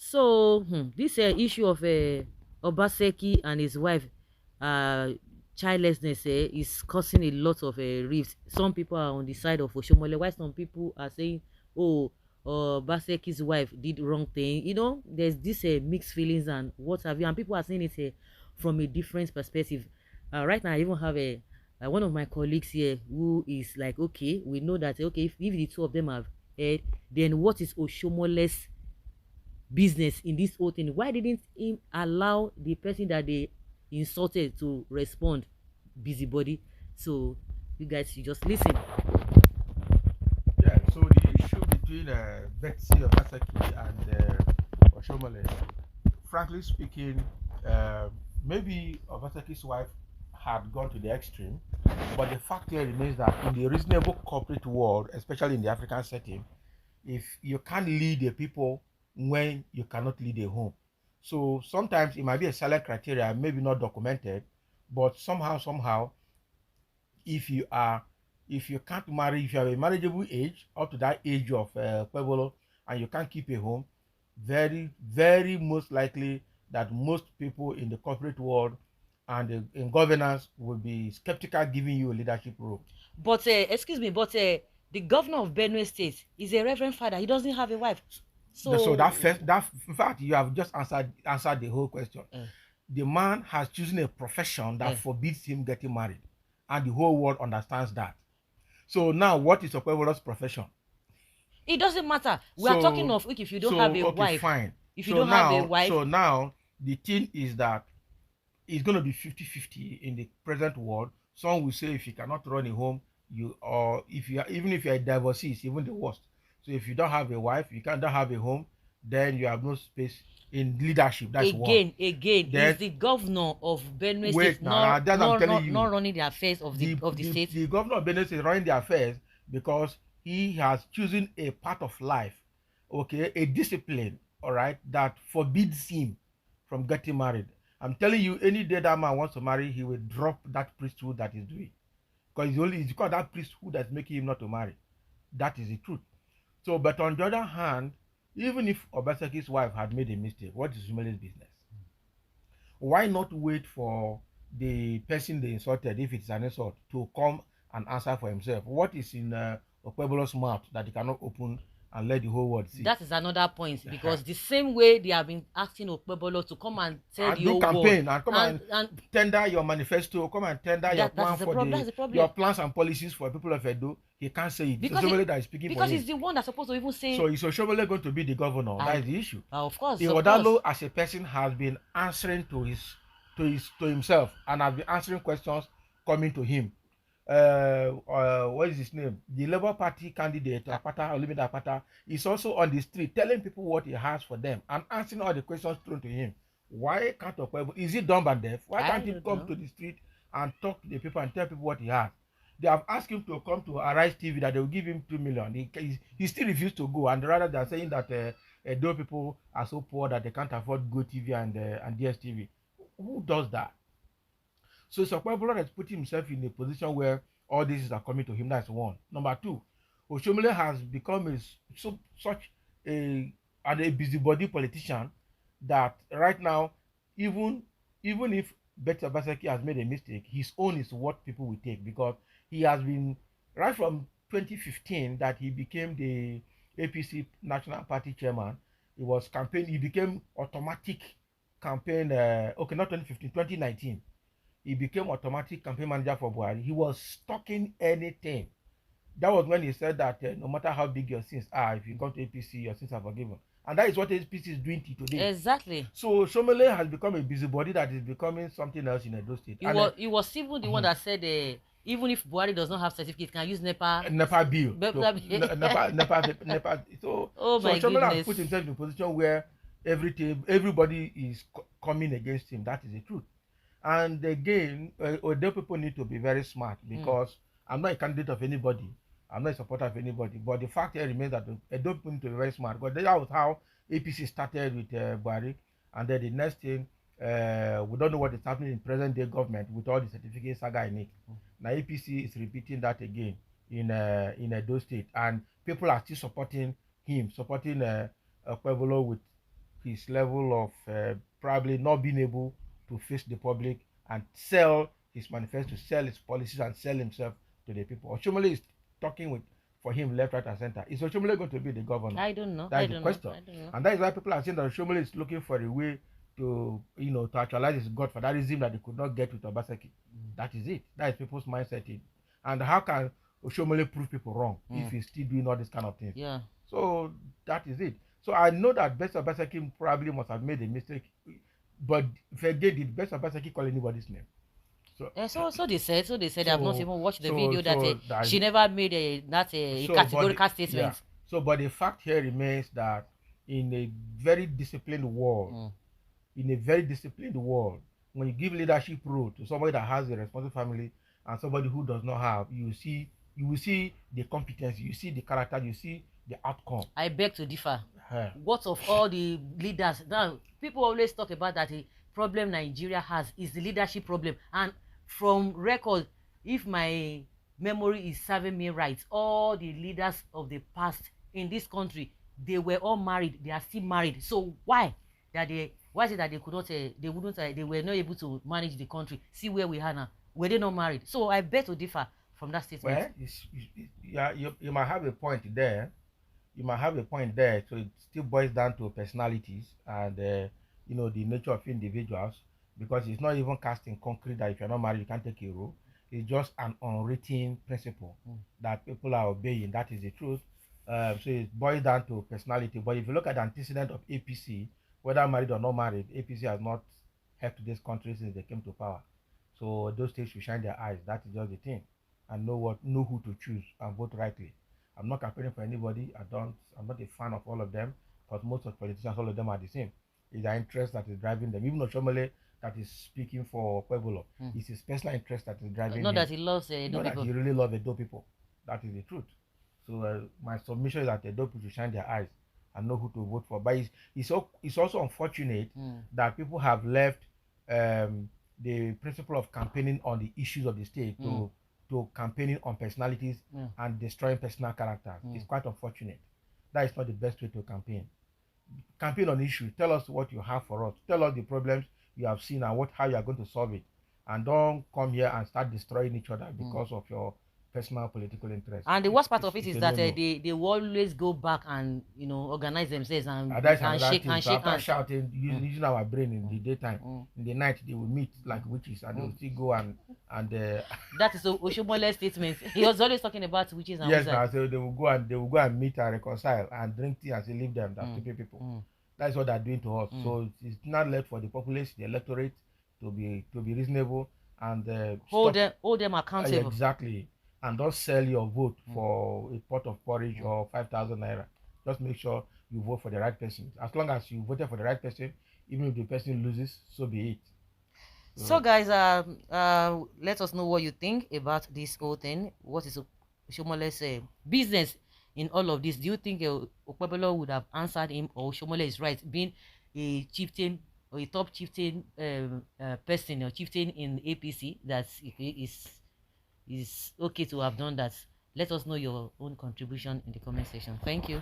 So this issue of Obaseki and his wife uh, childlessness is causing a lot of rifts. Some people are on the side of Oshomole, while some people are saying, "Oh, Obaseki's wife did wrong thing." You know, there's this mixed feelings and what have you, and people are saying it from a different perspective. Right now, I even have a one of my colleagues here who is like, "Okay, we know that okay, if the two of them have heard, then what is Oshomole's business in this whole thing? Why didn't him allow the person that they insulted to respond? Busybody." So you guys should just listen. Yeah, so the issue between Betsy Obaseki and Oshomole, frankly speaking, uh, maybe Obaseki's wife had gone to the extreme, but the fact here remains that in the reasonable corporate world, especially in the African setting, if you can't lead a people when you cannot lead a home. So sometimes it might be a silent criteria, maybe not documented, but somehow, if you are if you can't marry, if you have a marriageable age up to that age of Okpebolo, and you can't keep a home, very most likely that most people in the corporate world and in governance will be skeptical giving you a leadership role. But excuse me, but the governor of Benue State is a reverend father. He doesn't have a wife. So that So first, that in fact, you have just answered the whole question. The man has chosen a profession that forbids him getting married, and the whole world understands that. So now, what is Okpebolo's profession? it doesn't matter. We are talking So, of if you don't have a okay, wife. fine. If you So don't have a now, wife, the thing is that it's going to be 50-50 in the present world. Some will say if you cannot run a home, or if you are, even if you're a divorcee, it's even the worst. So if you don't have a wife, you can't have a home, then you have no space in leadership. That's one. again, is Then the governor of Benue State wait, now that I'm telling not you, running the affairs of the state? the governor of Benin is running the affairs because he has chosen a part of life, okay, a discipline, all right, that forbids him from getting married. I'm telling you, any day that man wants to marry, he will drop that priesthood that he's doing because it's because that priesthood that's making him not to marry. That is the truth. So, but on the other hand, even if Obaseki's wife had made a mistake, what is Shumele's business? Why not wait for the person they insulted, if it's an insult, to come and answer for himself? What is in Okpebolo's mouth that he cannot open and let the whole world see? That is another point, because the same way they have been asking Okpebolo to come and tell And the do whole world, campaign and come and and tender your manifesto, come and tender your that plan is the for problem. the That's the your problem. plans and policies for people of Edo. He can't say it. It's Because Oshomole that is speaking for he's him. the one that's supposed to even say. So is Oshomole going to be the governor? That I is the issue. Of course, Iwodalo as a person has been answering to himself and has been answering questions coming to him. What is his name? The Labour Party candidate, Apata, Olumide Apata, is also on the street telling people what he has for them and answering all the questions thrown to him. Why can't Okpebolo? Is he dumb and deaf? Why can't he come to the street and talk to the people and tell people what he has? They have asked him to come to Arise TV that they will give him 2 million. He still refused to go, and rather they are saying that those people are so poor that they can't afford Go TV and DSTV. Who does that? So Okpebolo has put himself in a position where all these are coming to him. That's one. Number two, Oshomole has become such a busybody politician that right now, even if Betty Obaseki has made a mistake, his own is what people will take because he has been right from 2015 that he became the APC National Party chairman. He was campaign. He became automatic campaign. Okay, not 2015, 2019 he became automatic campaign manager for Buhari. He was talking anything. That was when he said that no matter how big your sins are, if you come to APC, your sins are forgiven. And that is what APC is doing today. Exactly. So Shomole has become a busybody that is becoming something else in Edo State. He was even the one that said even if Buhari does not have certificate, can use NEPA bill. NEPA. So, oh so my Shomole has goodness. put himself in a position where everybody is coming against him. That is the truth. And again, Odo people need to be very smart because I'm not a candidate of anybody. I'm not a supporter of anybody. But the fact here remains that Odo people need to be very smart. Because that was how APC started with Buhari. And then the next thing, we don't know what is happening in present day government with all the certificate saga in it. Now APC is repeating that again in Edo State. And people are still supporting him, supporting Okpebolo with his level of probably not being able to face the public and sell his manifesto, sell his policies, and sell himself to the people. Oshomole is talking with for him left, right, and center. Is Oshomole going to be the governor? I don't know. That I is the don't know. question, I don't know. and that is why people are saying that Oshomole is looking for a way to to actualize his godfatherism that they could not get with Obaseki. That is it. That is people's mindset. And how can Oshomole prove people wrong if he's still doing all these kind of things? Yeah. So that is it. So I know that Best Obaseki probably must have made a mistake, but if again, did Best Obaseki call anybody's name? So, so they said. So they said. I've not even watched the video that that she never made a so, categorical statement. yeah. So, but the fact here remains that in a very disciplined world, when you give leadership role to somebody that has a responsible family and somebody who does not have, you will see the competence, you see the character, you see the outcome. I beg to differ. What of all the leaders? Now, people always talk about that the problem Nigeria has is the leadership problem. And from record, if my memory is serving me right, all the leaders of the past in this country, they were all married. They are still married. So why is it that they could not, they wouldn't, they were not able to manage the country? See where we are now. Were they not married? So I beg to differ from that statement. Well, you might have a point there. So it still boils down to personalities and the nature of individuals, because it's not even cast in concrete that if you're not married you can't take a role. It's just an unwritten principle that people are obeying. That is the truth. So it boils down to personality. But if you look at the antecedent of APC, whether married or not married, APC has not helped this country since they came to power. So those states should shine their eyes. That is just the thing, and know who to choose and vote rightly. I'm not campaigning for anybody. I'm not a fan of all of them, because most of politicians, all of them are the same. It's their interest that is driving them. Even Oshomole that is speaking for Okpebolo, it's his personal interest that is driving Not him. that he loves Edo Not people. that he really loves Edo people. That is the truth. So my submission is that Edo people should shine their eyes and know who to vote for. But it's also unfortunate that people have left the principle of campaigning on the issues of the state to campaigning on personalities and destroying personal characters. It's quite unfortunate. That is not the best way to campaign. Campaign on issues. Tell us what you have for us. Tell us the problems you have seen and how you are going to solve it. And don't come here and start destroying each other because of your personal political interest. And the worst part of it is that they will always go back and organize themselves and shake hands. So after shouting, using our brain in the daytime, in the night they will meet like witches and they will still go and that is Oshomole's statement. He was always talking about witches and wizards. So they will go and meet and reconcile and drink tea and say leave them. That's stupid people. That's what they're doing to us. So it's not left for the populace, the electorate, to be reasonable and hold them accountable. Exactly. And don't sell your vote for a pot of porridge or 5,000 naira. Just make sure you vote for the right person. As long as you voted for the right person, even if the person loses, so be it. So guys, let us know what you think about this whole thing. What is Oshomole's business in all of this? Do you think Okpebolo would have answered him, or Oshomole is right, being a chieftain or a top chieftain person or chieftain in APC, that is okay to have done that? Let us know your own contribution in the comment section. Thank you.